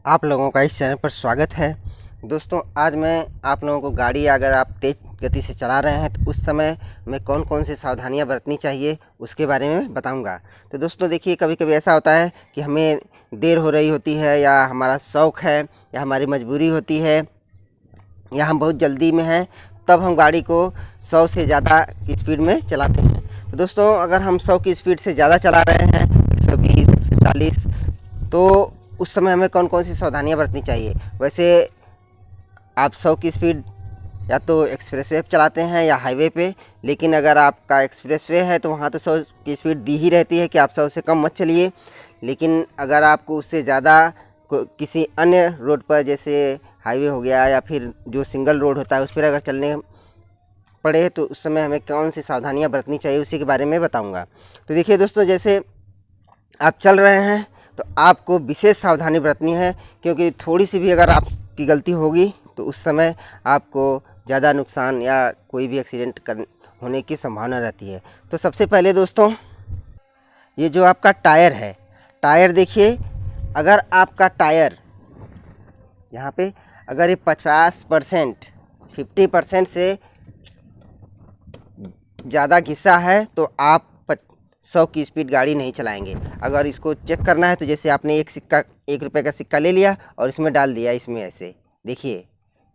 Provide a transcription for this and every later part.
आप लोगों का इस चैनल पर स्वागत है। दोस्तों, आज मैं आप लोगों को गाड़ी अगर आप तेज़ गति से चला रहे हैं तो उस समय में कौन कौन सी सावधानियां बरतनी चाहिए उसके बारे में बताऊंगा। तो दोस्तों देखिए, कभी कभी ऐसा होता है कि हमें देर हो रही होती है, या हमारा शौक़ है, या हमारी मजबूरी होती है, या हम बहुत जल्दी में हैं, तब हम गाड़ी को 100 से ज़्यादा की स्पीड में चलाते हैं। तो दोस्तों, अगर हम 100 की स्पीड से ज़्यादा चला रहे हैं, 120, 140, तो उस समय हमें कौन कौन सी सावधानियां बरतनी चाहिए। वैसे आप 100 की स्पीड या तो एक्सप्रेस वे चलाते हैं या हाईवे पे, लेकिन अगर आपका एक्सप्रेस वे है तो वहाँ तो 100 की स्पीड दी ही रहती है कि आप 100 से कम मत चलिए। लेकिन अगर आपको उससे ज़्यादा किसी अन्य रोड पर, जैसे हाईवे हो गया या फिर जो सिंगल रोड होता है, उस पर अगर चलने पड़े तो उस समय हमें कौन सी सावधानियाँ बरतनी चाहिए उसी के बारे में बताऊँगा। तो देखिए दोस्तों, जैसे आप चल रहे हैं तो आपको विशेष सावधानी बरतनी है, क्योंकि थोड़ी सी भी अगर आपकी गलती होगी तो उस समय आपको ज़्यादा नुकसान या कोई भी एक्सीडेंट होने की संभावना रहती है। तो सबसे पहले दोस्तों, ये जो आपका टायर है, टायर देखिए, अगर आपका टायर यहाँ पे अगर ये 50%, 50% से ज़्यादा घिसा है तो आप 100 की स्पीड गाड़ी नहीं चलाएंगे। अगर इसको चेक करना है तो जैसे आपने एक रुपये का सिक्का ले लिया और इसमें डाल दिया, इसमें ऐसे देखिए,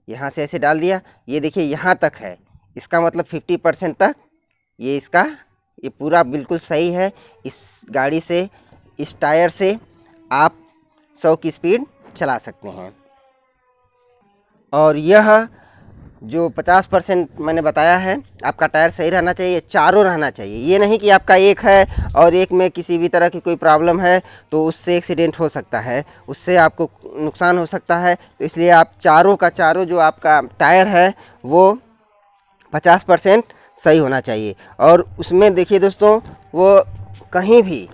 यहाँ से ऐसे डाल दिया, ये देखिए यहाँ तक है, इसका मतलब 50% तक ये पूरा बिल्कुल सही है। इस गाड़ी से, इस टायर से आप 100 की स्पीड चला सकते हैं। और यह जो 50% मैंने बताया है, आपका टायर सही रहना चाहिए, चारों रहना चाहिए। ये नहीं कि आपका एक है और एक में किसी भी तरह की कोई प्रॉब्लम है तो उससे एक्सीडेंट हो सकता है, उससे आपको नुकसान हो सकता है। तो इसलिए आप चारों का चारों जो आपका टायर है वो 50% सही होना चाहिए। और उसमें देखिए दोस्तों, वो कहीं भी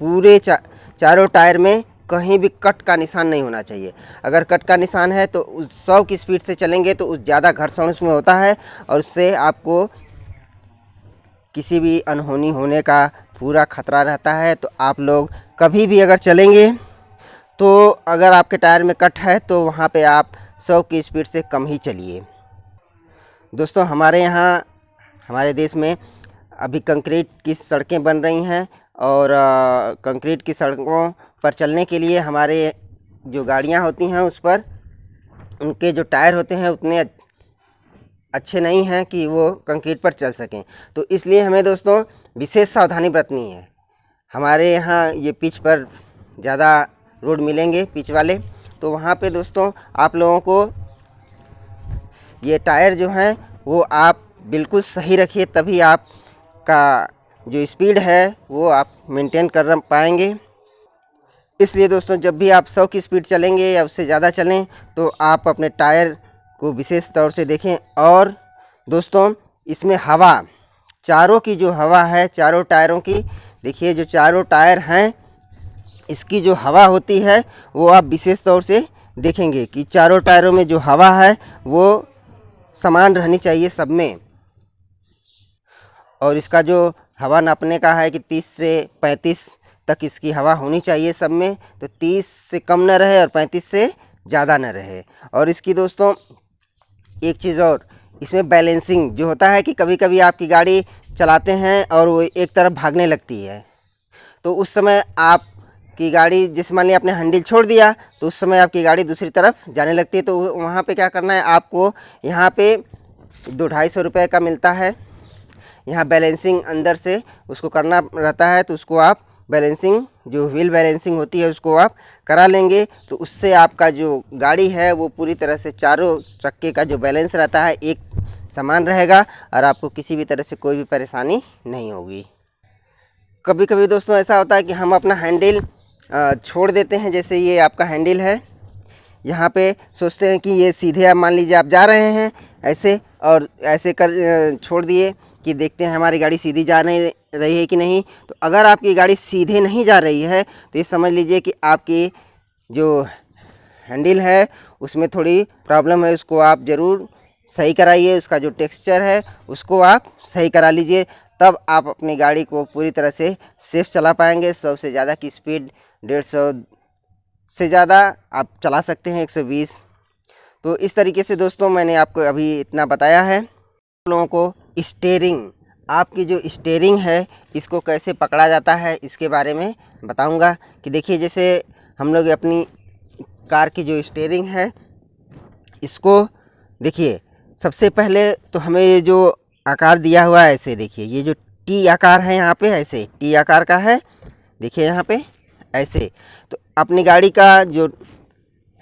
पूरे चारों टायर में कहीं भी कट का निशान नहीं होना चाहिए। अगर कट का निशान है तो 100 की स्पीड से चलेंगे तो ज़्यादा घर्षण उसमें होता है और उससे आपको किसी भी अनहोनी होने का पूरा खतरा रहता है। तो आप लोग कभी भी अगर चलेंगे तो अगर आपके टायर में कट है तो वहाँ पे आप 100 की स्पीड से कम ही चलिए। दोस्तों, हमारे यहाँ, हमारे देश में अभी कंक्रीट की सड़कें बन रही हैं, और कंक्रीट की सड़कों पर चलने के लिए हमारे जो गाड़ियां होती हैं उस पर उनके जो टायर होते हैं उतने अच्छे नहीं हैं कि वो कंक्रीट पर चल सकें। तो इसलिए हमें दोस्तों विशेष सावधानी बरतनी है। हमारे यहाँ ये पिच पर ज़्यादा रोड मिलेंगे, पिच वाले, तो वहाँ पे दोस्तों आप लोगों को ये टायर जो हैं वो आप बिल्कुल सही रखिए, तभी आपका जो स्पीड है वो आप मेंटेन कर पाएंगे। इसलिए दोस्तों, जब भी आप 100 की स्पीड चलेंगे या उससे ज़्यादा चलें तो आप अपने टायर को विशेष तौर से देखें। और दोस्तों, इसमें हवा, चारों की जो हवा है, चारों टायरों की, देखिए जो चारों टायर हैं इसकी जो हवा होती है वो आप विशेष तौर से देखेंगे कि चारों टायरों में जो हवा है वो समान रहनी चाहिए सब में। और इसका जो हवा नापने का है कि 30 से 35 तक इसकी हवा होनी चाहिए सब में, तो 30 से कम न रहे और 35 से ज़्यादा न रहे। और इसकी दोस्तों एक चीज़ और, इसमें बैलेंसिंग जो होता है कि कभी कभी आपकी गाड़ी चलाते हैं और वो एक तरफ भागने लगती है, तो उस समय आपकी गाड़ी, जिस मान लिया आपने हैंडल छोड़ दिया तो उस समय आपकी गाड़ी दूसरी तरफ जाने लगती है। तो वहाँ पे क्या करना है, आपको यहाँ पे 200-250 रुपये का मिलता है, यहाँ बैलेंसिंग अंदर से उसको करना रहता है। तो उसको आप बैलेंसिंग, जो व्हील बैलेंसिंग होती है, उसको आप करा लेंगे तो उससे आपका जो गाड़ी है वो पूरी तरह से चारों चक्के का जो बैलेंस रहता है एक समान रहेगा और आपको किसी भी तरह से कोई भी परेशानी नहीं होगी। कभी कभी दोस्तों ऐसा होता है कि हम अपना हैंडल छोड़ देते हैं, जैसे ये आपका हैंडल है, यहाँ पे सोचते हैं कि ये सीधे, आप मान लीजिए आप जा रहे हैं ऐसे और ऐसे कर छोड़ दिए कि देखते हैं हमारी गाड़ी सीधी जा नहीं रही है कि नहीं। तो अगर आपकी गाड़ी सीधे नहीं जा रही है तो ये समझ लीजिए कि आपकी जो हैंडल है उसमें थोड़ी प्रॉब्लम है, उसको आप ज़रूर सही कराइए। उसका जो टेक्सचर है उसको आप सही करा लीजिए, तब आप अपनी गाड़ी को पूरी तरह से सेफ चला पाएंगे। 100 से ज़्यादा की स्पीड, 150 से ज़्यादा आप चला सकते हैं 120। तो इस तरीके से दोस्तों मैंने आपको अभी इतना बताया है। आप लोगों को स्टीयरिंग, आपकी जो स्टीयरिंग है इसको कैसे पकड़ा जाता है इसके बारे में बताऊंगा। कि देखिए, जैसे हम लोग अपनी कार की जो स्टीयरिंग है इसको देखिए, सबसे पहले तो हमें ये जो आकार दिया हुआ है ऐसे देखिए, ये जो टी आकार है यहाँ पे, ऐसे टी आकार का है देखिए यहाँ पे ऐसे। तो अपनी गाड़ी का जो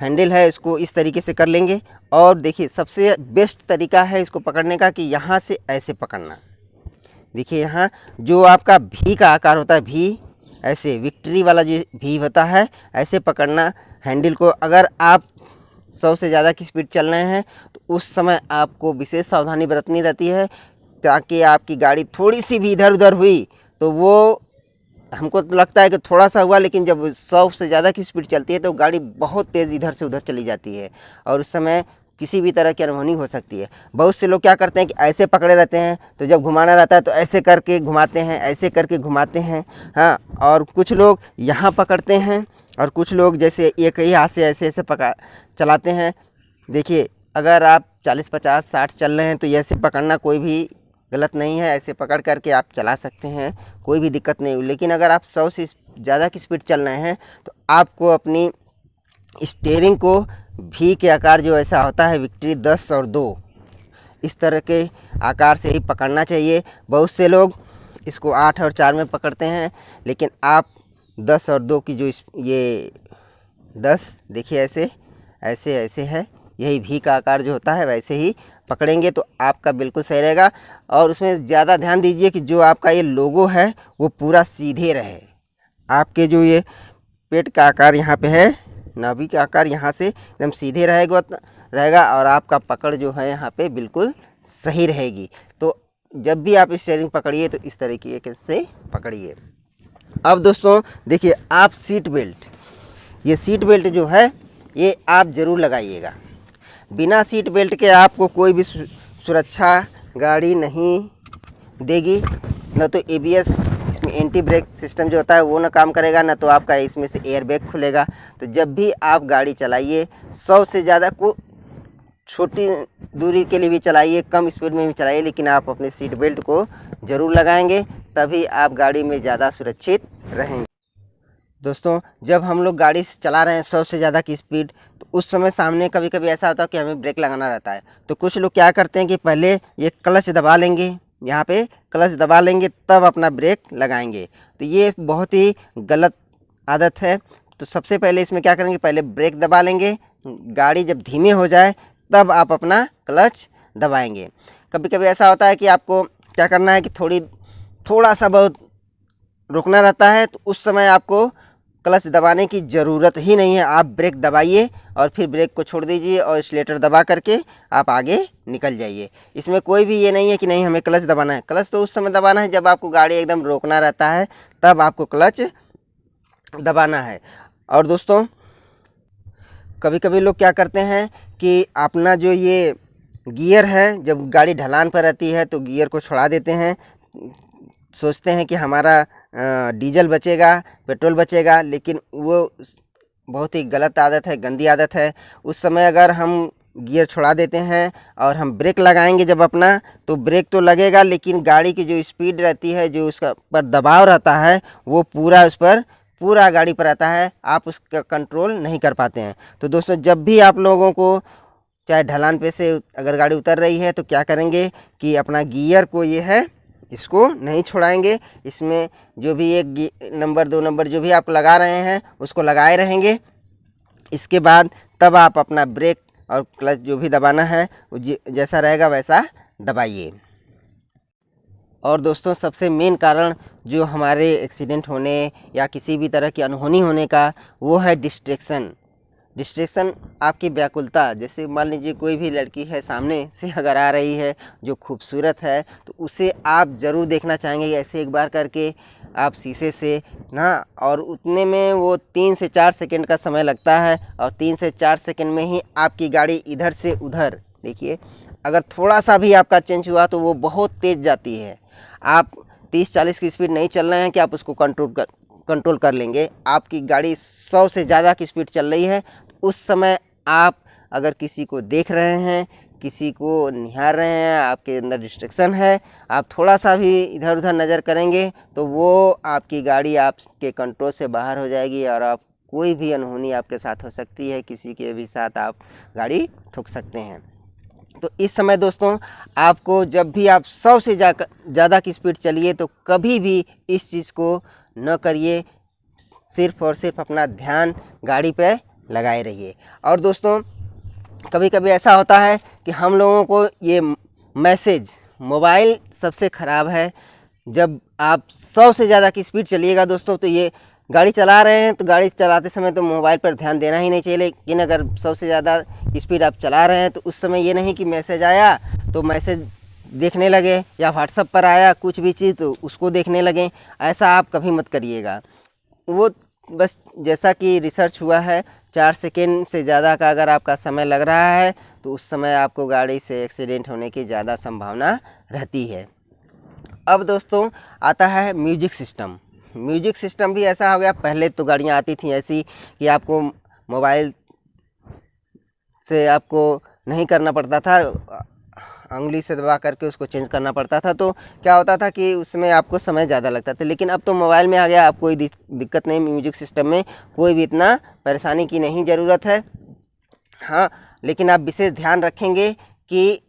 हैंडल है इसको इस तरीके से कर लेंगे। और देखिए, सबसे बेस्ट तरीका है इसको पकड़ने का कि यहाँ से ऐसे पकड़ना। देखिए यहाँ जो आपका भी का आकार होता है, भी ऐसे विक्ट्री वाला जो भी होता है ऐसे पकड़ना हैंडल को। अगर आप 100 से ज़्यादा की स्पीड चल रहे हैं तो उस समय आपको विशेष सावधानी बरतनी रहती है, ताकि आपकी गाड़ी थोड़ी सी भी इधर उधर हुई तो वो, हमको तो लगता है कि थोड़ा सा हुआ, लेकिन जब 100 से ज़्यादा की स्पीड चलती है तो गाड़ी बहुत तेज़ इधर से उधर चली जाती है और उस समय किसी भी तरह की अनहोनी हो सकती है। बहुत से लोग क्या करते हैं कि ऐसे पकड़े रहते हैं, तो जब घुमाना रहता है तो ऐसे करके घुमाते हैं, ऐसे करके घुमाते हैं। हाँ, और कुछ लोग यहाँ पकड़ते हैं और कुछ लोग जैसे एक ही हाथ से ऐसे ऐसे पकड़ चलाते हैं। देखिए, अगर आप 40, 50, 60 चल रहे हैं तो ऐसे पकड़ना कोई भी गलत नहीं है, ऐसे पकड़ करके आप चला सकते हैं, कोई भी दिक्कत नहीं हुई। लेकिन अगर आप 100 से ज़्यादा की स्पीड चल रहे हैं तो आपको अपनी स्टीयरिंग को भी के आकार जो ऐसा होता है विक्ट्री 10 और 2, इस तरह के आकार से ही पकड़ना चाहिए। बहुत से लोग इसको 8 और 4 में पकड़ते हैं, लेकिन आप 10 और 2 की जो ये 10 देखिए ऐसे ऐसे ऐसे है, यही भी का आकार जो होता है वैसे ही पकड़ेंगे तो आपका बिल्कुल सही रहेगा। और उसमें ज़्यादा ध्यान दीजिए कि जो आपका ये लोगो है वो पूरा सीधे रहे। आपके जो ये पेट का आकार यहाँ पे है, नाभि का आकार यहाँ से एकदम सीधे रहेगा और आपका पकड़ जो है यहाँ पे बिल्कुल सही रहेगी। तो जब भी आप स्टीयरिंग पकड़िए तो इस तरीके से पकड़िए। अब दोस्तों देखिए, आप सीट बेल्ट, ये सीट बेल्ट जो है ये आप ज़रूर लगाइएगा। बिना सीट बेल्ट के आपको कोई भी सुरक्षा गाड़ी नहीं देगी। न तो ABS, इसमें एंटी ब्रेक सिस्टम जो होता है वो ना काम करेगा, ना तो आपका इसमें से एयर बैग खुलेगा। तो जब भी आप गाड़ी चलाइए 100 से ज़्यादा को छोटी दूरी के लिए भी चलाइए, कम स्पीड में भी चलाइए, लेकिन आप अपने सीट बेल्ट को ज़रूर लगाएंगे, तभी आप गाड़ी में ज़्यादा सुरक्षित रहेंगे। दोस्तों, जब हम लोग गाड़ी चला रहे हैं 100 से ज़्यादा की स्पीड, तो उस समय सामने कभी कभी ऐसा होता है कि हमें ब्रेक लगाना रहता है। तो कुछ लोग क्या करते हैं कि पहले ये क्लच दबा लेंगे, यहाँ पे क्लच दबा लेंगे तब अपना ब्रेक लगाएंगे। तो ये बहुत ही गलत आदत है। तो सबसे पहले इसमें क्या करेंगे, पहले ब्रेक दबा लेंगे, गाड़ी जब धीमी हो जाए तब आप अपना क्लच दबाएंगे। कभी कभी ऐसा होता है कि आपको क्या करना है कि थोड़ा सा बहुत रुकना रहता है, तो उस समय आपको क्लच दबाने की ज़रूरत ही नहीं है। आप ब्रेक दबाइए और फिर ब्रेक को छोड़ दीजिए और एक्सीलेटर दबा करके आप आगे निकल जाइए। इसमें कोई भी ये नहीं है कि नहीं हमें क्लच दबाना है। क्लच तो उस समय दबाना है जब आपको गाड़ी एकदम रोकना रहता है, तब आपको क्लच दबाना है। और दोस्तों, कभी कभी लोग क्या करते हैं कि अपना जो ये गियर है, जब गाड़ी ढलान पर रहती है तो गियर को छोड़ा देते हैं, सोचते हैं कि हमारा डीजल बचेगा, पेट्रोल बचेगा, लेकिन वो बहुत ही गलत आदत है, गंदी आदत है। उस समय अगर हम गियर छोड़ा देते हैं और हम ब्रेक लगाएंगे जब अपना, तो ब्रेक तो लगेगा, लेकिन गाड़ी की जो स्पीड रहती है, जो उसका पर दबाव रहता है, वो पूरा उस पर पूरा गाड़ी पर आता है, आप उसका कंट्रोल नहीं कर पाते हैं। तो दोस्तों, जब भी आप लोगों को चाहे ढलान पे से अगर गाड़ी उतर रही है तो क्या करेंगे कि अपना गियर को ये है इसको नहीं छुड़ाएंगे। इसमें जो भी एक नंबर 2 नंबर जो भी आप लगा रहे हैं उसको लगाए रहेंगे। इसके बाद तब आप अपना ब्रेक और क्लच जो भी दबाना है जैसा रहेगा वैसा दबाइए। और दोस्तों, सबसे मेन कारण जो हमारे एक्सीडेंट होने या किसी भी तरह की अनहोनी होने का, वो है डिस्ट्रैक्शन। डिस्ट्रैक्शन आपकी व्याकुलता। जैसे मान लीजिए कोई भी लड़की है सामने से अगर आ रही है जो खूबसूरत है, तो उसे आप ज़रूर देखना चाहेंगे ऐसे एक बार करके आप शीशे से ना, और उतने में वो 3 से 4 सेकंड का समय लगता है, और 3 से 4 सेकंड में ही आपकी गाड़ी इधर से उधर, देखिए अगर थोड़ा सा भी आपका चेंज हुआ तो वो बहुत तेज़ जाती है। आप 30-40 की स्पीड नहीं चल रहे हैं कि आप उसको कंट्रोल कर लेंगे। आपकी गाड़ी 100 से ज़्यादा की स्पीड चल रही है, उस समय आप अगर किसी को देख रहे हैं, किसी को निहार रहे हैं, आपके अंदर डिस्ट्रैक्शन है, आप थोड़ा सा भी इधर उधर नज़र करेंगे तो वो आपकी गाड़ी आपके कंट्रोल से बाहर हो जाएगी और आप कोई भी अनहोनी आपके साथ हो सकती है, किसी के भी साथ आप गाड़ी ठुक सकते हैं। तो इस समय दोस्तों आपको जब भी आप 100 से ज़्यादा की स्पीड चलिए तो कभी भी इस चीज़ को न करिए, सिर्फ और सिर्फ अपना ध्यान गाड़ी पे लगाए रहिए। और दोस्तों कभी कभी ऐसा होता है कि हम लोगों को ये मैसेज, मोबाइल सबसे ख़राब है। जब आप 100 से ज़्यादा की स्पीड चलिएगा दोस्तों तो ये गाड़ी चला रहे हैं तो गाड़ी चलाते समय तो मोबाइल पर ध्यान देना ही नहीं चाहिए, लेकिन अगर 100 से ज़्यादा स्पीड आप चला रहे हैं तो उस समय ये नहीं कि मैसेज आया तो मैसेज देखने लगे या व्हाट्सएप पर आया कुछ भी चीज़ तो उसको देखने लगे, ऐसा आप कभी मत करिएगा। वो बस जैसा कि रिसर्च हुआ है 4 सेकेंड से ज़्यादा का अगर आपका समय लग रहा है तो उस समय आपको गाड़ी से एक्सीडेंट होने की ज़्यादा संभावना रहती है। अब दोस्तों आता है म्यूजिक सिस्टम। म्यूजिक सिस्टम भी ऐसा हो गया, पहले तो गाड़ियाँ आती थी ऐसी कि आपको मोबाइल से आपको नहीं करना पड़ता था, उंगली से दबा करके उसको चेंज करना पड़ता था, तो क्या होता था कि उसमें आपको समय ज़्यादा लगता था। लेकिन अब तो मोबाइल में आ गया, आप कोई दिक्कत नहीं, म्यूजिक सिस्टम में कोई भी इतना परेशानी की नहीं ज़रूरत है। हाँ, लेकिन आप विशेष ध्यान रखेंगे कि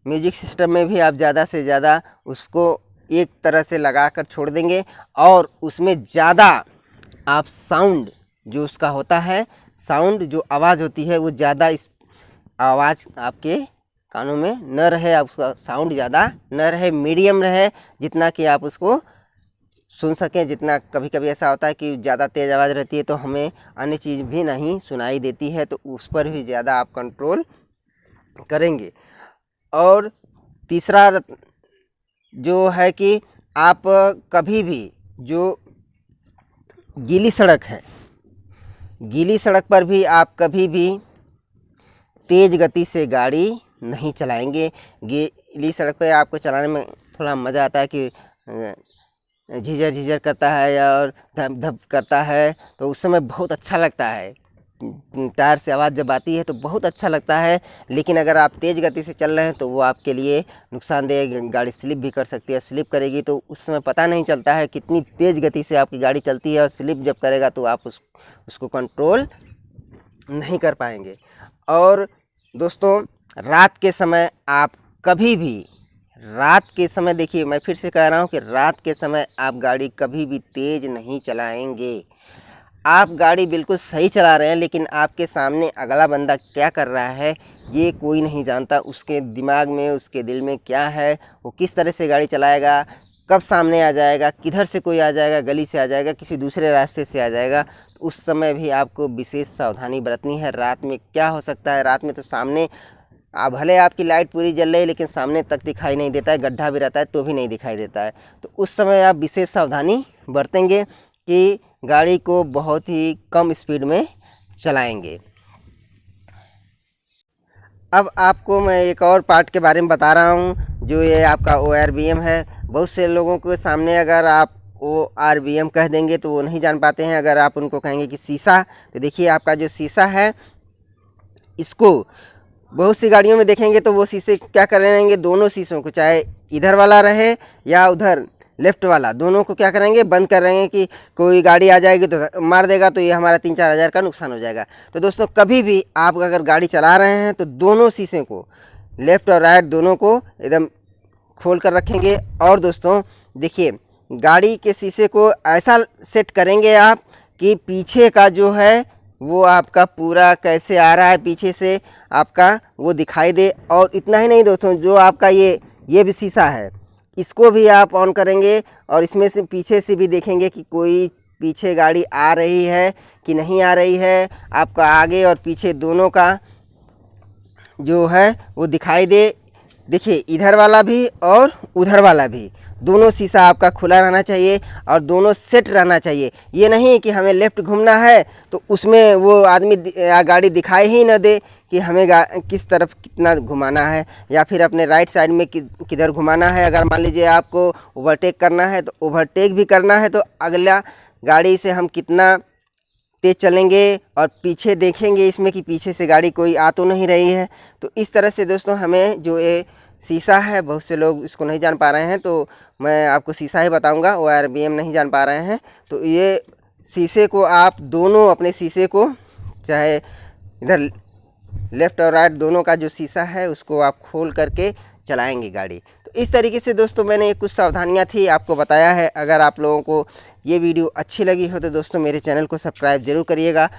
म्यूजिक सिस्टम में भी आप ज़्यादा से ज़्यादा उसको एक तरह से लगा कर छोड़ देंगे और उसमें ज़्यादा आप साउंड जो उसका होता है, साउंड जो आवाज़ होती है वो ज़्यादा इस आवाज़ आपके कानों में न रहे, आप उसका साउंड ज़्यादा न रहे, मीडियम रहे, जितना कि आप उसको सुन सकें। जितना कभी कभी ऐसा होता है कि ज़्यादा तेज़ आवाज़ रहती है तो हमें अन्य चीज़ भी नहीं सुनाई देती है, तो उस पर भी ज़्यादा आप कंट्रोल करेंगे। और तीसरा जो है कि आप कभी भी जो गीली सड़क है, गीली सड़क पर भी आप कभी भी तेज़ गति से गाड़ी नहीं चलाएंगे। गीली सड़क पे आपको चलाने में थोड़ा मज़ा आता है कि झिझर झिझर करता है और धप धप करता है, तो उस समय बहुत अच्छा लगता है, टायर से आवाज़ जब आती है तो बहुत अच्छा लगता है। लेकिन अगर आप तेज़ गति से चल रहे हैं तो वो आपके लिए नुकसानदेह, गाड़ी स्लिप भी कर सकती है। स्लिप करेगी तो उस समय पता नहीं चलता है कितनी तेज़ गति से आपकी गाड़ी चलती है, और स्लिप जब करेगा तो आप उसको कंट्रोल नहीं कर पाएंगे। और दोस्तों रात के समय आप कभी भी, रात के समय देखिए, मैं फिर से कह रहा हूँ कि रात के समय आप गाड़ी कभी भी तेज़ नहीं चलाएंगे। आप गाड़ी बिल्कुल सही चला रहे हैं, लेकिन आपके सामने अगला बंदा क्या कर रहा है ये कोई नहीं जानता। उसके दिमाग में, उसके दिल में क्या है, वो किस तरह से गाड़ी चलाएगा, कब सामने आ जाएगा, किधर से कोई आ जाएगा, गली से आ जाएगा, किसी दूसरे रास्ते से आ जाएगा, तो उस समय भी आपको विशेष सावधानी बरतनी है। रात में क्या हो सकता है, रात में तो सामने भले आपकी लाइट पूरी जल रही है लेकिन सामने तक दिखाई नहीं देता है, गड्ढा भी रहता है तो भी नहीं दिखाई देता है। तो उस समय आप विशेष सावधानी बरतेंगे कि गाड़ी को बहुत ही कम स्पीड में चलाएंगे। अब आपको मैं एक और पार्ट के बारे में बता रहा हूँ, जो ये आपका ORVM है। बहुत से लोगों के सामने अगर आप ORVM कह देंगे तो वो नहीं जान पाते हैं। अगर आप उनको कहेंगे कि शीशा, तो देखिए आपका जो शीशा है, इसको बहुत सी गाड़ियों में देखेंगे तो वो शीशे क्या करेंगे, दोनों शीशों को, चाहे इधर वाला रहे या उधर लेफ्ट वाला, दोनों को क्या करेंगे, बंद कर रहेंगे कि कोई गाड़ी आ जाएगी तो मार देगा, तो ये हमारा 3-4 हज़ार का नुकसान हो जाएगा। तो दोस्तों कभी भी आप अगर गाड़ी चला रहे हैं तो दोनों शीशे को, लेफ़्ट और राइट दोनों को एकदम खोल कर रखेंगे। और दोस्तों देखिए, गाड़ी के शीशे को ऐसा सेट करेंगे आप कि पीछे का जो है वो आपका पूरा कैसे आ रहा है, पीछे से आपका वो दिखाई दे। और इतना ही नहीं दोस्तों, जो आपका ये भी शीशा है, इसको भी आप ऑन करेंगे और इसमें से पीछे से भी देखेंगे कि कोई पीछे गाड़ी आ रही है कि नहीं आ रही है। आपका आगे और पीछे दोनों का जो है वो दिखाई दे। देखिए इधर वाला भी और उधर वाला भी, दोनों शीशा आपका खुला रहना चाहिए और दोनों सेट रहना चाहिए। ये नहीं कि हमें लेफ़्ट घूमना है तो उसमें वो आदमी या गाड़ी दिखाई ही न दे कि हमें किस तरफ कितना घुमाना है, या फिर अपने राइट साइड में किधर घुमाना है। अगर मान लीजिए आपको ओवरटेक करना है तो ओवरटेक भी करना है तो अगला गाड़ी से हम कितना तेज़ चलेंगे और पीछे देखेंगे इसमें कि पीछे से गाड़ी कोई आ तो नहीं रही है। तो इस तरह से दोस्तों हमें जो ये शीशा है, बहुत से लोग इसको नहीं जान पा रहे हैं, तो मैं आपको शीशा ही बताऊंगा, ORBM नहीं जान पा रहे हैं। तो ये शीशे को आप दोनों अपने शीशे को, चाहे इधर लेफ़्ट और राइट दोनों का जो शीशा है उसको आप खोल करके चलाएंगे गाड़ी। तो इस तरीके से दोस्तों मैंने कुछ सावधानियां थी आपको बताया है। अगर आप लोगों को ये वीडियो अच्छी लगी हो तो दोस्तों मेरे चैनल को सब्सक्राइब ज़रूर करिएगा।